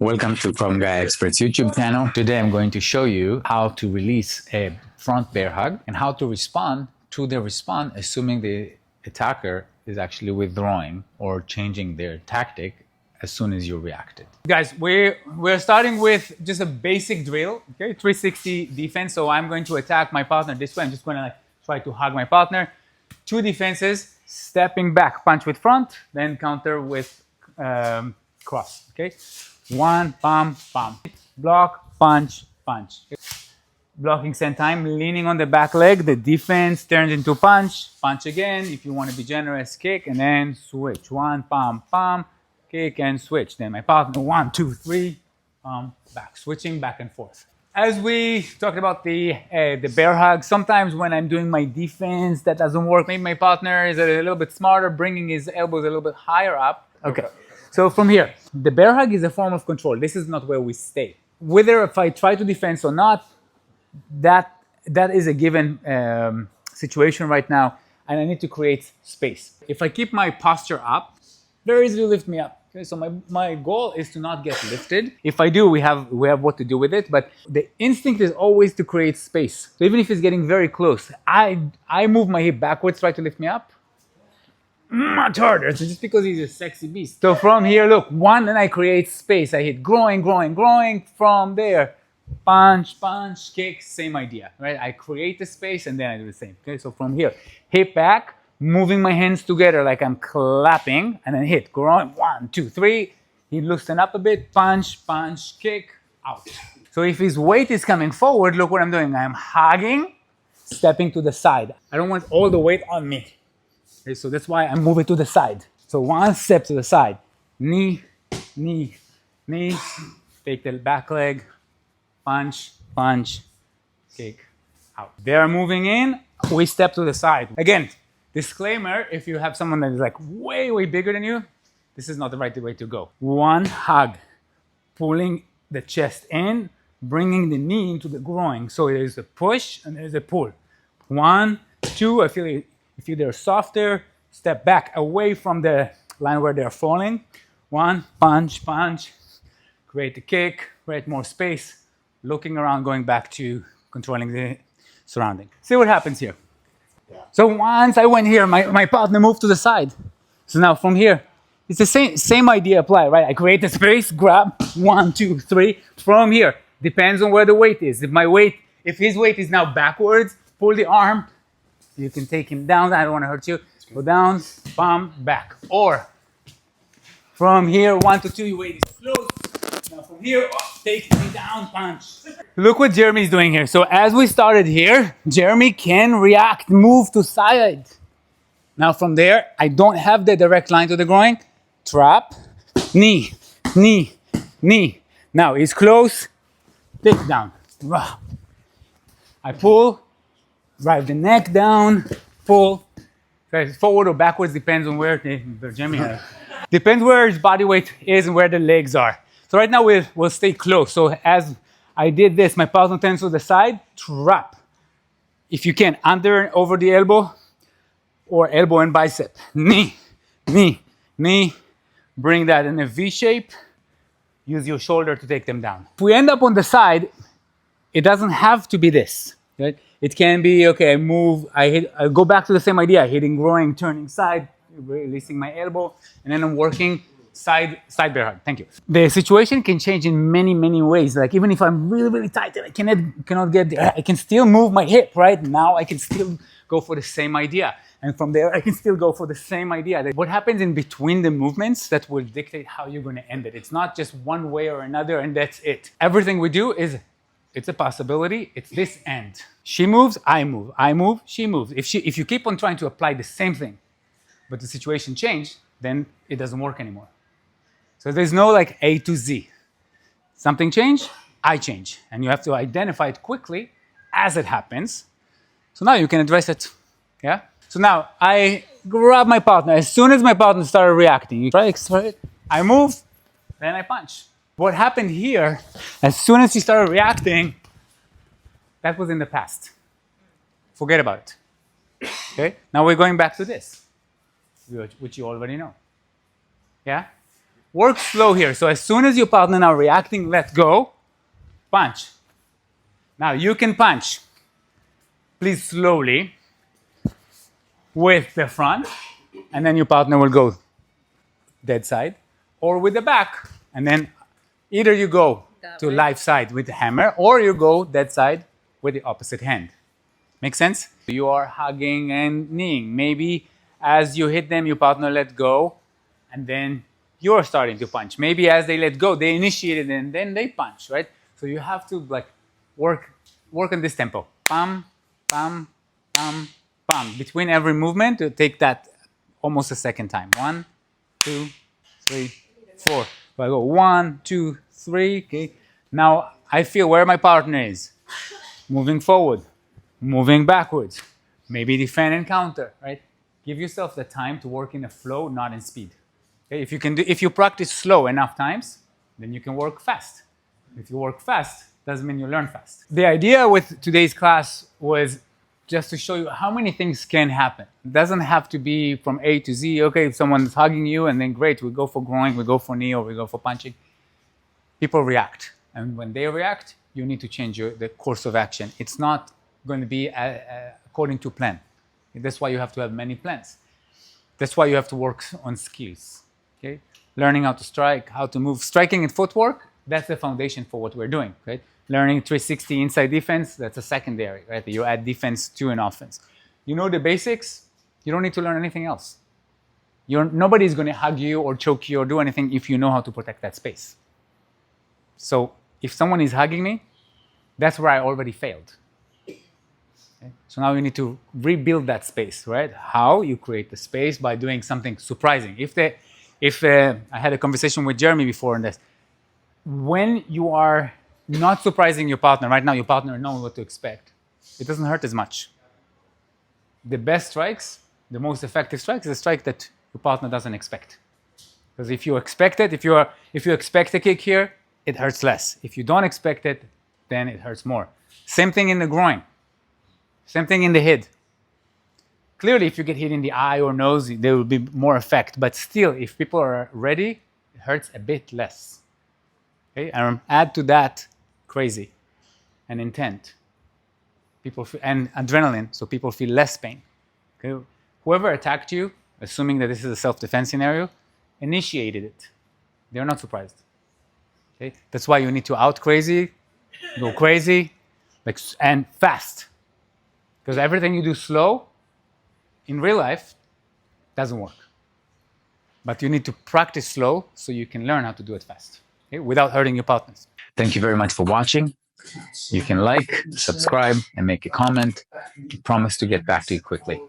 Welcome to Krav Maga Experts YouTube channel. Today I'm going to show you how to release a front bear hug and how to respond to the response, assuming the attacker is actually withdrawing or changing their tactic as soon as you reacted. Guys, we're starting with just a basic drill, okay? 360 defense. So I'm going to attack my partner this way. I'm just going to try to hug my partner. Two defenses, stepping back, punch with front, then counter with cross, okay? One, bam, bam. Block, punch, punch. Blocking same time, leaning on the back leg. The defense turns into punch. Punch again. If you want to be generous, kick, and then switch. One, bam, bam. Kick and switch. Then my partner, 1, 2, 3, back. Switching back and forth. As we talked about the bear hug, sometimes when I'm doing my defense, that doesn't work. Maybe my partner is a little bit smarter, bringing his elbows a little bit higher up. Okay. So from here, the bear hug is a form of control. This is not where we stay. Whether if I try to defend or not, that is a given situation right now, and I need to create space. If I keep my posture up, very easily lift me up. Okay, so my goal is to not get lifted. If I do, we have what to do with it, but the instinct is always to create space. So even if it's getting very close, I move my hip backwards, try to lift me up. Much harder, so just because he's a sexy beast. So from here, look, one, and I create space. I hit groin, groin, groin. From there, punch, punch, kick, same idea, right? I create the space and then I do the same. Okay, so from here, hip back, moving my hands together like I'm clapping, and then hit groin, 1, 2, 3. He loosen up a bit, punch, punch, kick, out. So if his weight is coming forward, look what I'm doing. I'm hugging, stepping to the side. I don't want all the weight on me. Okay, so that's why I move it to the side. So one step to the side. Knee, knee, knee. Take the back leg. Punch, punch, kick, out. They're moving in. We step to the side. Again, disclaimer, if you have someone that is like way, way bigger than you, this is not the right way to go. One hug. Pulling the chest in, bringing the knee into the groin. So there's a push and there's a pull. 1, 2, I feel they're softer, step back away from the line where they're falling. 1, punch, punch, create the kick, create more space, looking around, going back to controlling the surrounding. See what happens here. Yeah. So once I went here, my partner moved to the side. So now from here, it's the same idea apply, right? I create the space, grab, 1, 2, 3. From here, depends on where the weight is. If his weight is now backwards, pull the arm. You can take him down. I don't want to hurt you. Go down, bam, back. Or from here, 1 to 2, your weight is close. Now from here, take me down, punch. Look what Jeremy's doing here. So as we started here, Jeremy can react, move to side. Now from there, I don't have the direct line to the groin. Trap, knee, knee, knee. Now he's close, take down. I pull. Drive the neck down, pull. Forward or backwards depends on where Jeremy is. Depends where his body weight is and where the legs are. So right now we'll stay close. So as I did this, my partner turns to the side, trap. If you can, under and over the elbow, or elbow and bicep. Knee, knee, knee. Bring that in a V shape. Use your shoulder to take them down. If we end up on the side, it doesn't have to be this. Right? It can be, okay, I go back to the same idea, hitting groin, turning side, releasing my elbow, and then I'm working side bear hug. Thank you. The situation can change in many, many ways. Like even if I'm really, really tight and I cannot get there, I can still move my hip, right? Now I can still go for the same idea. And from there, I can still go for the same idea. What happens in between the movements that will dictate how you're going to end it. It's not just one way or another and that's it. Everything we do is it's a possibility. It's this end. She moves, I move. I move, she moves. If you keep on trying to apply the same thing, but the situation changed, then it doesn't work anymore. So there's no like A to Z. Something changed, I change. And you have to identify it quickly as it happens. So now you can address it. Yeah? So now I grab my partner. As soon as my partner started reacting, I move, then I punch. What happened here, as soon as he started reacting, that was in the past. Forget about it. Okay? Now we're going back to this, which you already know. Yeah? work slow here. So as soon as your partner now reacting, let go, punch. Now you can punch, please slowly, with the front, and then your partner will go dead side, or with the back, and then either you go to live side with the hammer, or you go dead side with the opposite hand. Make sense? You are hugging and kneeing. Maybe as you hit them, your partner let go, and then you're starting to punch. Maybe as they let go, they initiated and then they punch, right? So you have to like work on this tempo. Pam, pam, pam, pam. Between every movement, to take that almost a second time. 1, 2, 3, 4. So I go 1, 2, 3. Okay. Now I feel where my partner is. Moving forward, moving backwards. Maybe defend and counter, right? Give yourself the time to work in a flow, not in speed. Okay? If you practice slow enough times, then you can work fast. If you work fast, doesn't mean you learn fast. The idea with today's class was just to show you how many things can happen. It doesn't have to be from A to Z. Okay, if someone's hugging you, and then great, we go for groin, we go for knee, or we go for punching. People react. And when they react, you need to change the course of action. It's not going to be according to plan. That's why you have to have many plans. That's why you have to work on skills. Okay? Learning how to strike, how to move. Striking and footwork, that's the foundation for what we're doing. Right? Learning 360 inside defense, that's a secondary. Right? You add defense to an offense. You know the basics, you don't need to learn anything else. Nobody's going to hug you or choke you or do anything if you know how to protect that space. So if someone is hugging me, that's where I already failed. Okay? So now you need to rebuild that space, right? How? You create the space by doing something surprising. I had a conversation with Jeremy before on this. When you are not surprising your partner, right now your partner knows what to expect, it doesn't hurt as much. The best strikes, the most effective strikes, is a strike that your partner doesn't expect. Because if you expect it, if you expect a kick here, it hurts less. If you don't expect it, then it hurts more. Same thing in the groin. Same thing in the head. Clearly, if you get hit in the eye or nose, there will be more effect. But still, if people are ready, it hurts a bit less. Okay? And add to that crazy and intent. And adrenaline, so people feel less pain. Okay? Whoever attacked you, assuming that this is a self-defense scenario, initiated it. They're not surprised. Okay? That's why you need to out crazy, go crazy, and fast. Because everything you do slow, in real life, doesn't work. But you need to practice slow so you can learn how to do it fast, okay? Without hurting your partners. Thank you very much for watching. You can like, subscribe, and make a comment. I promise to get back to you quickly.